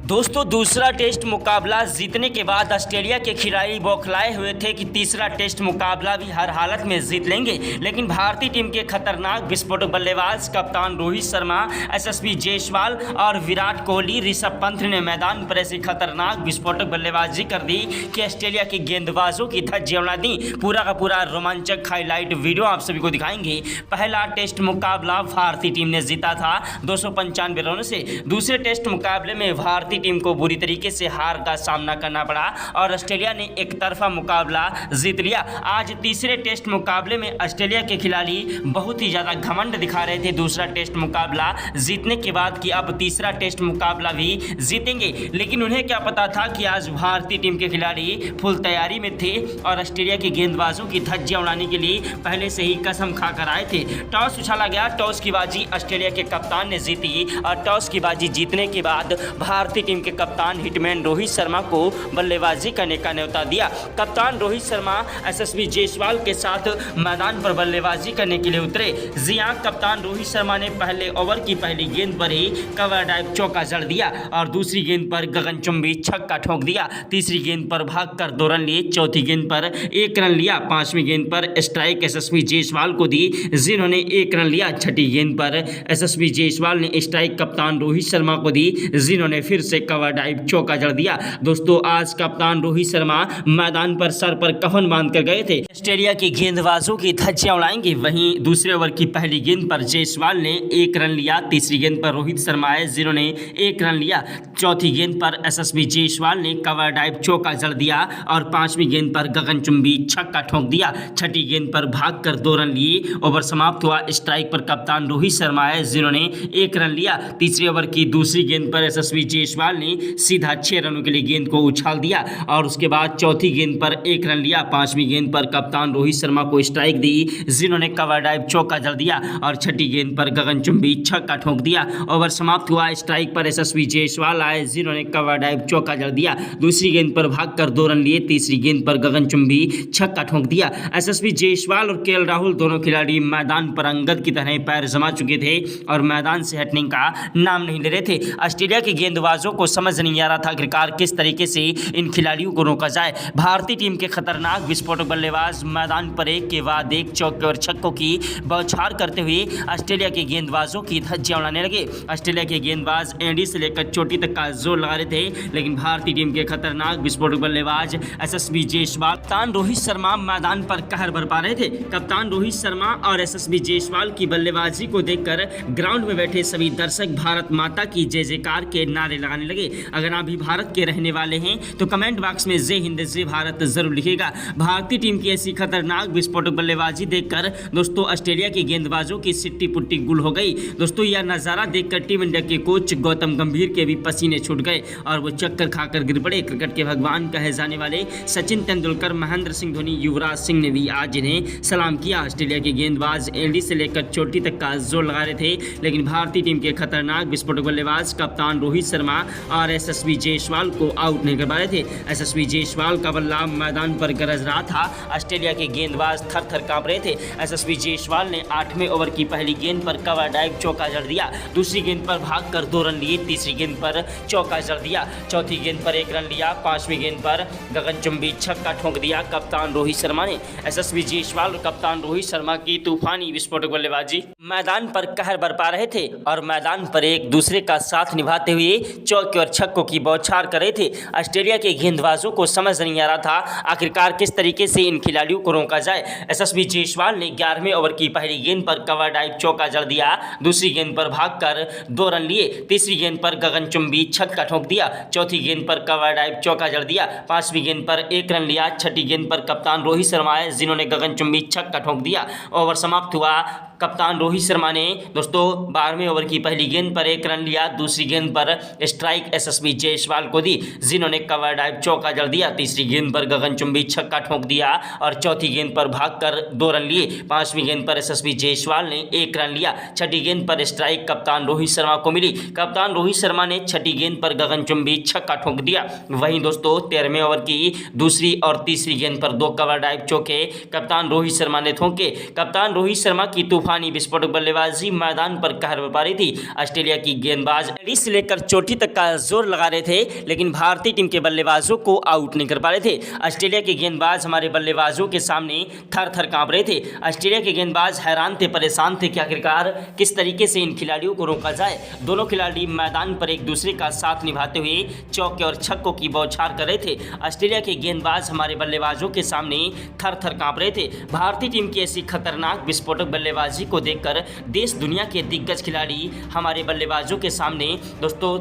दोस्तों दूसरा टेस्ट मुकाबला जीतने के बाद ऑस्ट्रेलिया के खिलाड़ी बौखलाए हुए थे कि तीसरा टेस्ट मुकाबला भी हर हालत में जीत लेंगे, लेकिन भारतीय टीम के खतरनाक विस्फोटक बल्लेबाज कप्तान रोहित शर्मा, एसएसवी जायसवाल और विराट कोहली, ऋषभ पंत ने मैदान पर ऐसी खतरनाक विस्फोटक बल्लेबाजी कर दी कि ऑस्ट्रेलिया के गेंदबाजों की धज्जियां उड़ा दी। पूरा का पूरा रोमांचक हाईलाइट वीडियो आप सभी को दिखाएंगे। पहला टेस्ट मुकाबला भारतीय टीम ने जीता था 295 रनों से। दूसरे टेस्ट मुकाबले में भारतीय टीम को बुरी तरीके से हार का सामना करना पड़ा और ऑस्ट्रेलिया ने एक तरफा मुकाबला जीत लिया। आज तीसरे टेस्ट मुकाबले में ऑस्ट्रेलिया के खिलाड़ी बहुत ही ज़्यादा घमंड दिखा रहे थे दूसरा टेस्ट मुकाबला जीतने के बाद कि अब तीसरा टेस्ट मुकाबला भी जीतेंगे, लेकिन उन्हें क्या पता था कि आज भारतीय टीम के खिलाड़ी फुल तैयारी में थे और ऑस्ट्रेलिया के गेंदबाजों की धज्जियां उड़ाने के लिए पहले से ही कसम खाकर आए थे। टॉस उछाला गया, टॉस की बाजी ऑस्ट्रेलिया के कप्तान ने जीती और टॉस की बाजी जीतने के बाद भारतीय टीम के कप्तान हिटमैन रोहित शर्मा को बल्लेबाजी करने का न्योता दिया। कप्तान रोहित शर्मा एसएसवी जायसवाल के साथ मैदान पर बल्लेबाजी करने के लिए उतरे। जी हां, कप्तान रोहित शर्मा ने पहले ओवर की पहली गेंद पर ही कवर ड्राइव चौका जड़ दिया और दूसरी गेंद पर गगनचुंबी छक्का ठोक दिया। तीसरी गेंद पर भागकर 2 रन लिए, चौथी गेंद पर 1 रन लिया, पांचवी गेंद पर स्ट्राइक एसएसवी जायसवाल को दी जिन्होंने 1 रन लिया। छठी गेंद पर एसएसवी जायसवाल ने स्ट्राइक कप्तान रोहित शर्मा को दी जिन्होंने फिर से कवर ड्राइव चौका जड़ दिया। दोस्तों आज कप्तान रोहित शर्मा मैदान पर सर पर कफन बांध कर गए थे। ऑस्ट्रेलिया के गेंदबाजों की धज्जियां उड़ाएंगे। वहीं दूसरे ओवर की पहली गेंद पर जायसवाल ने 1 रन लिया, तीसरी गेंद पर रोहित शर्मा आए जिन्होंने 1 रन लिया, चौथी गेंद पर एसएसवी जायसवाल ने कवर ड्राइव चौका जड़ दिया और पांचवी गेंद पर गगनचुंबी छक्का ठोक दिया। छठी गेंद पर भागकर 2 रन लिए, ओवर समाप्त हुआ। स्ट्राइक पर कप्तान रोहित शर्मा आए जिन्होंने 1 रन लिया। तीसरे ओवर की दूसरी गेंद पर एसएसवी जायसवाल ने सीधा 6 रनों के लिए गेंद को उछाल दिया और उसके बाद चौथी गेंद पर 1 रन लिया। पांचवी गेंद पर कप्तान रोहित शर्मा को स्ट्राइक दी जिन्होंने कवर ड्राइव चौका जड़ दिया और छठी गेंद पर गगनचुंबी छक्का ठोक दिया। ओवर समाप्त हुआ। स्ट्राइक पर एसएसवी जायसवाल आए जिन्होंने कवर ड्राइव चौका जड़ दिया। दूसरी गेंद पर भागकर 2 रन लिए, तीसरी गेंद पर गगनचुंबी छक्का ठोक दिया। एसएसवी जायसवाल और केएल राहुल दोनों खिलाड़ी मैदान पर अंगद की तरह पैर जमा चुके थे और मैदान से हटने का नाम नहीं ले रहे थे। ऑस्ट्रेलिया के गेंदबाजों को समझ नहीं आ रहा था आखिरकार किस तरीके से इन खिलाड़ियों को रोका जाए। भारतीय टीम के खतरनाक विस्फोटक बल्लेबाज मैदान पर एक के बाद एक चौके और छक्कों की बौछार करते हुए ऑस्ट्रेलिया के गेंदबाजों की धज्जियां उड़ाने लगे। ऑस्ट्रेलिया के गेंदबाज एंडी से लेकर चोटी तक का जोर लगा रहे थे, लेकिन भारतीय टीम के खतरनाक विस्फोटक बल्लेबाज एसएसवी जायसवाल, कप्तान रोहित शर्मा मैदान पर कहर बरपा रहे थे। कप्तान रोहित शर्मा और एसएसवी जायसवाल की बल्लेबाजी को देखकर ग्राउंड में बैठे सभी दर्शक भारत माता की जय जयकार के नारे लगाने लगे। अगर आप भी भारत के रहने वाले हैं तो कमेंट बॉक्स में जय हिंद जय भारत जरूर लिखिएगा। भारतीय टीम की ऐसी खतरनाक विस्फोटक बल्लेबाजी देखकर दोस्तों ऑस्ट्रेलिया के गेंदबाजों की सिट्टी पुट्टी गुल हो गई। दोस्तों यह नज़ारा देखकर टीम इंडिया के कोच गौतम गंभीर के भी पसीने छूट गए और वो चक्कर खाकर गिर पड़े। क्रिकेट के भगवान कहे जाने वाले सचिन तेंदुलकर, महेंद्र सिंह धोनी, युवराज सिंह ने भी आज इन्हें सलाम किया। ऑस्ट्रेलिया के गेंदबाज एंडी से लेकर चोटी तक का जोर लगा रहे थे, लेकिन भारतीय टीम के खतरनाक विस्फोटक बल्लेबाज कप्तान रोहित शर्मा और एसएसवी जायसवाल को आउट नहीं कर पा रहे थे। एसएसवी जायसवाल का बल्ला मैदान पर गरज रहा था। ऑस्ट्रेलिया के गेंदबाज थर थर कांप रहे थे। एसएसवी जायसवाल ने 8वें ओवर की पहली गेंद पर कवर ड्राइव चौका जड़ दिया, दूसरी गेंद पर भागकर 2 रन लिए, तीसरी गेंद पर चौका जड़ दिया, चौथी गेंद पर 1 रन लिया, पांचवी गेंद पर गगनचुंबी छक्का ठोक दिया कप्तान रोहित शर्मा ने। एसएसवी जायसवाल और कप्तान रोहित शर्मा की तूफानी विस्फोटक बल्लेबाजी मैदान पर कहर बरपा रहे थे और मैदान पर एक दूसरे का साथ निभाते हुए चौके और छक्कों की बौछार कर रहे थे। ऑस्ट्रेलिया के गेंदबाजों को समझ नहीं आ रहा था आखिरकार किस तरीके से इन खिलाड़ियों को रोका जाए। एसएसवी जायसवाल ने 11वें ओवर की पहली गेंद पर कवर ड्राइव चौका जड़ दिया, दूसरी गेंद पर भागकर 2 रन लिए, तीसरी गेंद पर गगनचुंबी छक्का ठोक दिया, चौथी गेंद पर कवर ड्राइव चौका जड़ दिया, पांचवी गेंद पर 1 रन लिया, छठी गेंद पर कप्तान रोहित शर्मा आए जिन्होंने गगनचुंबी छक्का ठोक दिया। ओवर समाप्त हुआ। कप्तान रोहित शर्मा ने दोस्तों 12वें ओवर की पहली गेंद पर 1 रन लिया, दूसरी गेंद पर स्ट्राइक एसएसवी जायसवाल को दी जिन्होंने कवर ड्राइव चौका जड़ दिया, तीसरी गेंद पर गगनचुंबी छक्का ठोक दिया और चौथी गेंद पर भागकर 2 रन लिए, पांचवी गेंद पर एसएसवी जायसवाल ने 1 रन लिया, छठी गेंद पर स्ट्राइक कप्तान रोहित शर्मा को मिली। कप्तान रोहित शर्मा ने छठी गेंद पर गगनचुंबी छक्का ठोक दिया। वहीं दोस्तों 13वें ओवर की दूसरी और तीसरी गेंद पर 2 कवर ड्राइव चौके कप्तान रोहित शर्मा ने ठोके। कप्तान रोहित शर्मा की तूफानी विस्फोटक बल्लेबाजी मैदान पर कहर बरपा रही थी। ऑस्ट्रेलिया की गेंदबाज से लेकर चोटी तक का जोर लगा रहे थे, लेकिन भारतीय टीम के बल्लेबाजों को आउट नहीं कर पा रहे थे। ऑस्ट्रेलिया के गेंदबाज हमारे बल्लेबाजों के सामने थर थर कांप रहे थे। ऑस्ट्रेलिया के गेंदबाज हैरान थे, परेशान थे कि आखिरकार किस तरीके से इन खिलाड़ियों को रोका जाए। दोनों खिलाड़ी मैदान पर एक दूसरे का साथ निभाते हुए चौके और छक्कों की बौछार कर रहे थे। ऑस्ट्रेलिया के गेंदबाज हमारे बल्लेबाजों के सामने थर थर कांप रहे थे। भारतीय टीम की ऐसी खतरनाक विस्फोटक बल्लेबाजी को देखकर देश दुनिया के दिग्गज खिलाड़ी हमारे बल्लेबाजों के सामने दोस्तों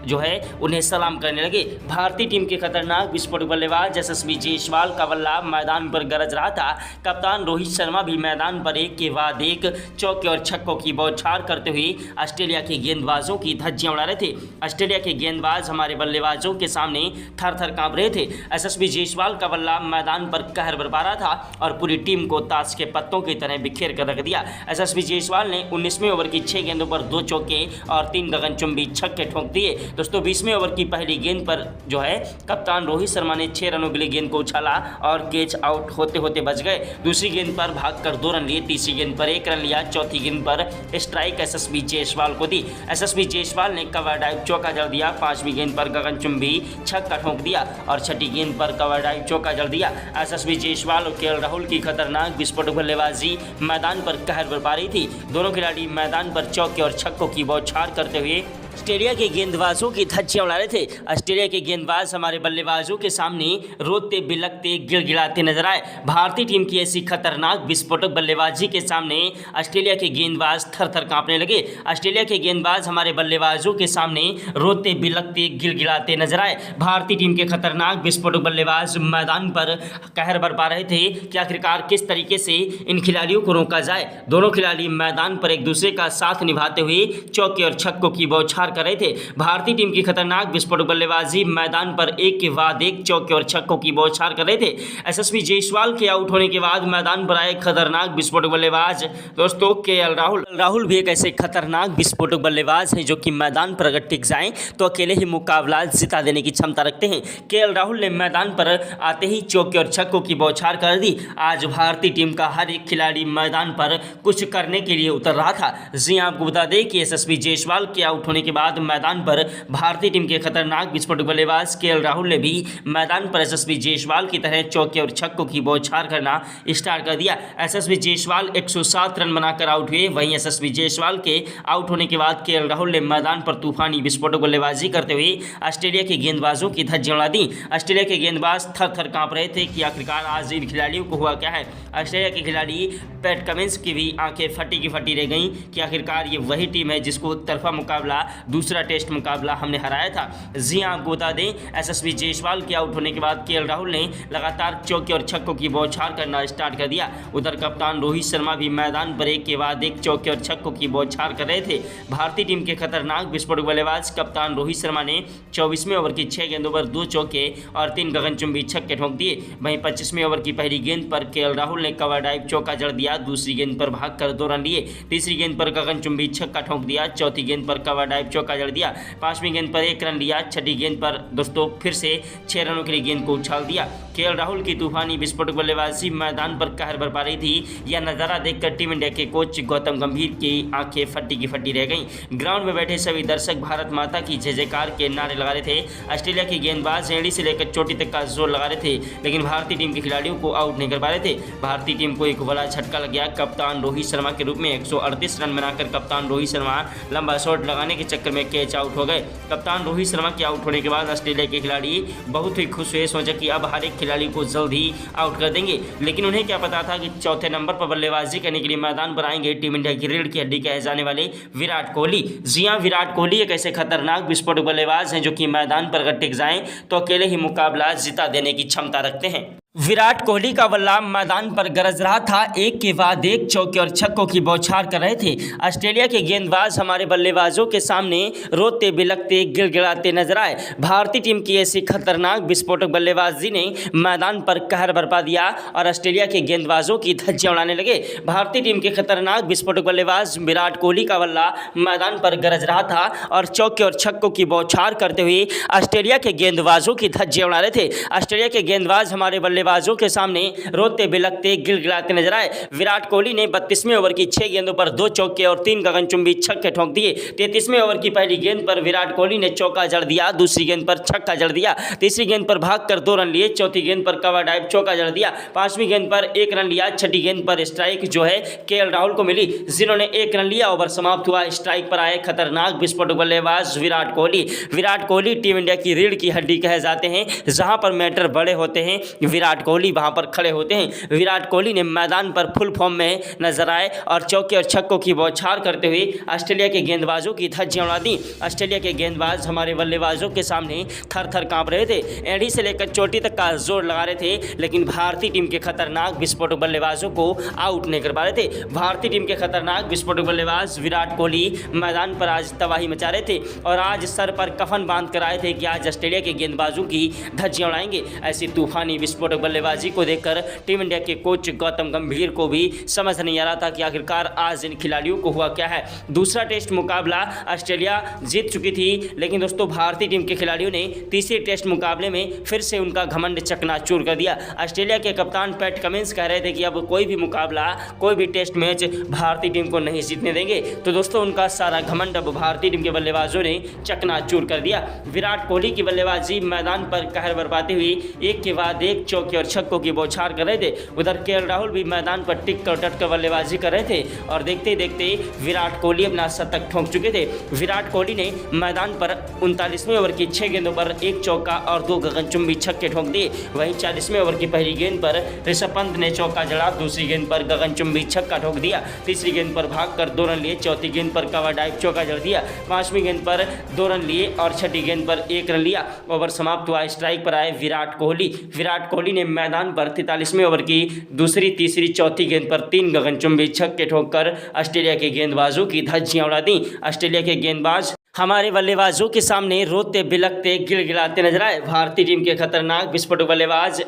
जो है उन्हें सलाम करने लगे। भारतीय टीम के खतरनाक विस्फोटक बल्लेबाज यशस्वी जायसवाल का बल्ला मैदान पर गरज रहा था। कप्तान रोहित शर्मा भी मैदान पर एक के बाद एक चौके और छक्कों की बौछार करते हुए ऑस्ट्रेलिया के गेंदबाजों की धज्जियां उड़ा रहे थे। ऑस्ट्रेलिया के गेंदबाज हमारे बल्लेबाजों के सामने थर थर कांप रहे थे। यशस्वी जायसवाल का बल्ला मैदान पर कहर बरपा रहा था और पूरी टीम को ताश के पत्तों की तरह बिखेर कर रख दिया। यशस्वी जायसवाल ने 19वें ओवर की 6 गेंदों पर 2 चौके और 3 गगनचुंबी छक्के ठोंक दिए। दोस्तों 20वें ओवर की पहली गेंद पर जो है कप्तान रोहित शर्मा ने 6 रनों के लिए गेंद को उछाला और कैच आउट होते होते बच गए। दूसरी गेंद पर भागकर 2 रन लिए, तीसरी गेंद पर 1 रन लिया, चौथी गेंद पर स्ट्राइक यशस्वी जायसवाल को दी। यशस्वी जायसवाल ने कवर ड्राइव चौका जड़ दिया, 5वीं गेंद पर गगनचुंबी छक्का ठोंक दिया और 6ठी गेंद पर कवर ड्राइव चौका जड़ दिया। यशस्वी जायसवाल और केएल राहुल की खतरनाक विस्फोटक बल्लेबाजी मैदान पर कहर बरपा रही थी। दोनों खिलाड़ी मैदान पर चौके और छक्कों की बौछार करते हुए ऑस्ट्रेलिया के गेंदबाजों की धज्जियां उड़ा रहे थे। ऑस्ट्रेलिया के गेंदबाज हमारे बल्लेबाजों के सामने रोते बिलखते गिड़गिड़ाते नजर आए। भारतीय टीम की ऐसी खतरनाक विस्फोटक बल्लेबाजी के सामने ऑस्ट्रेलिया के गेंदबाज थर थर कांपने लगे। ऑस्ट्रेलिया के गेंदबाज हमारे बल्लेबाजों के सामने रोते बिलखते गिड़गिड़ाते नजर आए। भारतीय टीम के खतरनाक विस्फोटक बल्लेबाज मैदान पर कहर बरपा रहे थे कि आखिरकार किस तरीके से इन खिलाड़ियों को रोका जाए। दोनों खिलाड़ी मैदान पर एक दूसरे का साथ निभाते हुए चौके और छक्कों की बौछार कर रहे थे। भारतीय टीम की खतरनाक विस्फोटक बल्लेबाजी मैदान पर एक के बाद एक चौके और छक्कों की बौछार कर रहे थे। यशस्वी जायसवाल के आउट होने के बाद मैदान पर आए खतरनाक विस्फोटक बल्लेबाज दोस्तों केएल राहुल भी एक ऐसे खतरनाक विस्फोटक बल्लेबाज हैं जो कि मैदान पर अगर टिक जाएं तो अकेले ही मुकाबला जिता देने की क्षमता रखते हैं। केएल राहुल ने मैदान पर आते ही चौके और छक्कों की बौछार कर दी। आज भारतीय टीम का हर एक खिलाड़ी मैदान पर कुछ करने के लिए उतर रहा था। जी आपको बता दें कि यशस्वी जायसवाल के आउट होने के बाद मैदान पर भारतीय टीम के खतरनाक विस्फोटक बल्लेबाज केएल राहुल ने भी मैदान पर यशस्वी जायसवाल की तरह चौके और छक्कों की बौछार करना स्टार्ट कर दिया। यशस्वी जायसवाल 107 रन बनाकर आउट हुए। वहीं यशस्वी जायसवाल के आउट होने के बाद केएल राहुल ने मैदान पर तूफानी विस्फोटक बल्लेबाजी करते हुए ऑस्ट्रेलिया के गेंदबाजों की धज्जियां उड़ा दी। ऑस्ट्रेलिया के गेंदबाज थर थर कांप रहे थे कि आखिरकार आज इन खिलाड़ियों को हुआ क्या है। ऑस्ट्रेलिया के खिलाड़ी पैट कमिंस की भी आंखें फटी की फटी रह गईं कि आखिरकार ये वही टीम है जिसको तरफा मुकाबला दूसरा टेस्ट मुकाबला हमने हराया था। जी हाँ आपको बता दें यशस्वी जायसवाल के आउट होने के बाद केएल राहुल ने लगातार चौके और छक्कों की बौछार करना स्टार्ट कर दिया। उधर कप्तान रोहित शर्मा भी मैदान पर एक के बाद एक चौके और छक्कों की बौछार कर रहे थे। भारतीय टीम के खतरनाक विस्फोटक बल्लेबाज कप्तान रोहित शर्मा ने 24वें ओवर की 6 गेंदों पर 2 चौके और 3 गगनचुंबी छक्के ठोंक दिए। वहीं 25वें ओवर की पहली गेंद पर केएल राहुल ने कवर ड्राइव चौका जड़ दिया, दूसरी गेंद पर भागकर 2 रन लिए, तीसरी गेंद पर गगनचुंबी छक्का ठोंक दिया, चौथी गेंद पर कवर ड्राइव चौका जड़ दिया, 5वीं गेंद पर 1 रन लिया, 6ठी गेंद पर दोस्तों फिर से 6 रनों के लिए गेंद को उछाल दिया। केएल राहुल की तूफानी विस्फोटक बल्लेबाजी मैदान पर कहर बरपा रही थी। यह नज़ारा देखकर टीम इंडिया के कोच गौतम गंभीर की आंखें फटी की फटी रह गईं। ग्राउंड में बैठे सभी दर्शक भारत माता की जय जयकार के नारे लगा रहे थे। ऑस्ट्रेलिया के गेंदबाज एड़ी से लेकर चोटी तक का जोर लगा रहे थे, लेकिन भारतीय टीम के खिलाड़ियों को आउट नहीं कर पा रहे थे। भारतीय टीम को एक बड़ा झटका लग गया। कप्तान रोहित शर्मा के रूप में 138 रन बनाकर कप्तान रोहित शर्मा लंबा शॉट लगाने के चक्कर में कैच आउट हो गए। कप्तान रोहित शर्मा के आउट होने के बाद ऑस्ट्रेलिया के खिलाड़ी बहुत ही खुश हुए, सोचा कि अब हर एक खिलाड़ी को जल्द ही आउट कर देंगे। लेकिन उन्हें क्या पता था कि चौथे नंबर पर बल्लेबाजी करने के लिए मैदान पर आएंगे टीम इंडिया की रीढ़ की हड्डी कहे जाने वाले विराट कोहली। जी हाँ, विराट कोहली एक ऐसे खतरनाक विस्फोटक बल्लेबाज हैं जो कि मैदान पर अगर टिक जाएं तो अकेले ही मुकाबला जिता देने की क्षमता रखते हैं। विराट कोहली का बल्ला मैदान पर गरज रहा था, एक के बाद एक चौके और छक्कों की बौछार कर रहे थे। ऑस्ट्रेलिया के गेंदबाज हमारे बल्लेबाजों के सामने रोते बिलखते गिड़गिड़ाते नजर आए। भारतीय टीम की ऐसी खतरनाक विस्फोटक बल्लेबाजी ने मैदान पर कहर बरपा दिया और ऑस्ट्रेलिया के गेंदबाजों की धज्जियां उड़ाने लगे। भारतीय टीम के खतरनाक विस्फोटक बल्लेबाज विराट कोहली का बल्ला मैदान पर गरज रहा था और चौके और छक्कों की बौछार करते हुए ऑस्ट्रेलिया के गेंदबाजों की धज्जियां उड़ा रहे थे। ऑस्ट्रेलिया के गेंदबाज हमारे बल्लेबाज बल्लेबाजों के सामने रोते बिलखते गिड़गिड़ाते नजर आए। विराट कोहली ने 32वें ओवर की 6 गेंदों पर 2 चौके और 3 गगनचुंबी छक्के ठोक दिए। 33वें ओवर की पहली गेंद पर विराट कोहली ने चौका जड़ दिया, दूसरी गेंद पर छक्का जड़ दिया, तीसरी गेंद पर भागकर 2 रन लिए, चौथी गेंद पर कवर ड्राइव चौका जड़ दिया, 5वीं गेंद पर 1 रन लिया, छठी गेंद पर स्ट्राइक जो है केएल राहुल को मिली, जिन्होंने 1 रन लिया। ओवर समाप्त हुआ। स्ट्राइक पर आए खतरनाक विस्फोटक बल्लेबाज विराट कोहली। विराट कोहली टीम इंडिया की रीढ़ की हड्डी कहे जाते हैं। जहां पर मैटर बड़े होते हैं विराट कोहली वहां पर खड़े होते हैं। विराट कोहली ने मैदान पर फुल फॉर्म में नजर आए और चौके और छक्कों की बौछार करते हुए ऑस्ट्रेलिया के गेंदबाजों की धज्जियां उड़ा दी। ऑस्ट्रेलिया के गेंदबाज हमारे बल्लेबाजों के सामने थर थर कांप रहे थे, एड़ी से लेकर चोटी तक का जोर लगा रहे थे, लेकिन भारतीय टीम के खतरनाक विस्फोटक बल्लेबाजों को आउट नहीं कर पा रहे थे। भारतीय टीम के खतरनाक विस्फोटक बल्लेबाज विराट कोहली मैदान पर आज तबाही मचा रहे थे और आज सर पर कफन बांध कर आए थे कि आज ऑस्ट्रेलिया के गेंदबाजों की धज्जियां उड़ाएंगे। ऐसी तूफानी विस्फोटक बल्लेबाजी को देखकर टीम इंडिया के कोच गौतम गंभीर को भी समझ नहीं आ रहा था कि आखिरकार आज इन खिलाड़ियों को हुआ क्या है। दूसरा टेस्ट मुकाबला ऑस्ट्रेलिया जीत चुकी थी, लेकिन दोस्तों भारतीय टीम के खिलाड़ियों ने तीसरे टेस्ट मुकाबले में फिर से उनका घमंड चकनाचूर कर दिया। ऑस्ट्रेलिया के कप्तान पैट कमिंस कह रहे थे कि अब कोई भी मुकाबला, कोई भी टेस्ट मैच भारतीय टीम को नहीं जीतने देंगे। तो दोस्तों उनका सारा घमंड अब भारतीय टीम के बल्लेबाजों ने चकनाचूर कर दिया। विराट कोहली की बल्लेबाजी मैदान पर कहर बरपाते हुए एक के बाद एक चौके और छक्कों की बौछार कर रहे थे। उधर केएल राहुल भी मैदान पर टिक कर डट कर बल्लेबाजी कर रहे थे और देखते ही देखते विराट कोहली अपना शतक ठोक चुके थे। विराट कोहली ने मैदान पर 39वें ओवर की 6 गेंदों पर 1 चौका और 2 गगनचुंबी छक्के ठोक दिए। वहीं 40वें ओवर की पहली गेंद पर ऋषभ पंत ने चौका जड़ा, दूसरी गेंद पर गगनचुंबी छक्का ठोक दिया, तीसरी गेंद पर भागकर 2 रन लिए, चौथी गेंद पर कवर ड्राइव चौका जड़ दिया, 5वीं गेंद पर 2 रन लिए और छठी गेंद पर 1 रन लिया। ओवर समाप्त हुआ। स्ट्राइक पर आए विराट कोहली। विराट कोहली ने मैदान पर 43वें ओवर की दूसरी, तीसरी, चौथी गेंद पर 3 गगनचुंबी छक्के ठोककर ऑस्ट्रेलिया के गेंदबाजों की धज्जियां उड़ा दी। ऑस्ट्रेलिया के गेंदबाज हमारे बल्लेबाजों के सामने रोते बिलखते गिड़गिड़ाते नजर आए। भारतीय टीम के खतरनाक विस्फोटक बल्लेबाज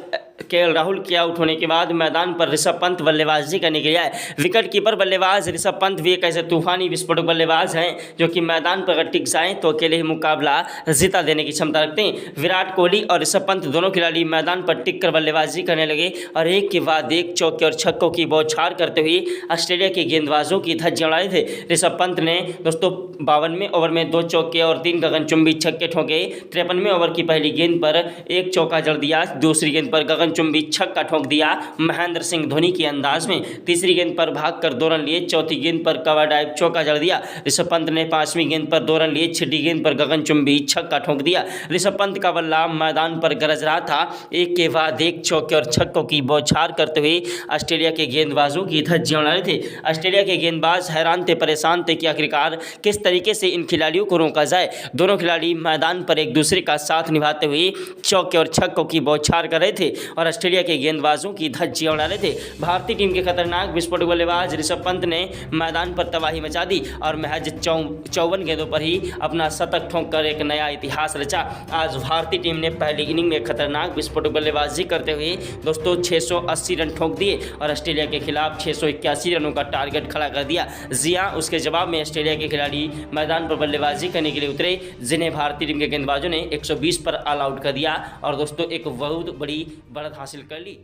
केएल राहुल के आउट होने के बाद मैदान पर ऋषभ पंत बल्लेबाजी करने के लिए आए। विकेट कीपर बल्लेबाज ऋषभ पंत भी एक ऐसे तूफानी विस्फोटक बल्लेबाज हैं जो कि मैदान पर अगर टिक जाएं तो अकेले ही मुकाबला जीता देने की क्षमता रखते हैं। विराट कोहली और ऋषभ पंत दोनों खिलाड़ी मैदान पर टिक कर बल्लेबाजी करने लगे और एक के बाद एक चौके और छक्कों की बौछार करते हुए ऑस्ट्रेलिया के गेंदबाजों की धज्जियां उड़ाए थे। ऋषभ पंत ने दोस्तों 52वें ओवर में 2 चौके और 3 गगनचुंबी छक्के ठोके। 53वें ओवर की पहली गेंद पर 1 चौका जड़ दिया, दूसरी गेंद पर गगनचुंबी छक्का ठोक दिया महेंद्र सिंह धोनी के अंदाज में, तीसरी गेंद पर भागकर 2 रन लिए, चौथी गेंद पर कवर ड्राइव चौका जड़ दिया। ऋषभ पंत ने 5वीं गेंद पर 2 रन लिए, छठी गेंद पर गगनचुंबी छक्का ठोक दिया। ऋषभ पंत का बल्ला मैदान पर गरज रहा था, एक के बाद एक चौके और छक्कों की बौछार करते हुए ऑस्ट्रेलिया के गेंदबाजों की धज्जियां उड़ा रहे थे। ऑस्ट्रेलिया के गेंदबाज हैरान थे, परेशान थे कि आखिरकार किस तरीके से इन खिलाड़ियों को रोका जाए। दोनों खिलाड़ी मैदान पर एक दूसरे का साथ निभाते हुए चौके और छक्कों की बौछार कर रहे थे और ऑस्ट्रेलिया के गेंदबाजों की धज्जियां उड़ा रहे थे। भारतीय टीम के खतरनाक विस्फोटक बल्लेबाज ऋषभ पंत ने मैदान पर तबाही मचा दी और महज 54 गेंदों पर ही अपना शतक ठोंक कर एक नया इतिहास रचा। आज भारतीय टीम ने पहली इनिंग में खतरनाक विस्फोटक बल्लेबाजी करते हुए दोस्तों 680 रन ठोक दिए और ऑस्ट्रेलिया के खिलाफ 681 रनों का टारगेट खड़ा कर दिया। जी हां, उसके जवाब में ऑस्ट्रेलिया के खिलाड़ी मैदान पर बल्लेबाजी करने के लिए उतरे, जिन्हें भारतीय टीम के गेंदबाजों ने 120 पर ऑल आउट कर दिया और दोस्तों एक बहुत बड़ी बढ़त हासिल कर ली।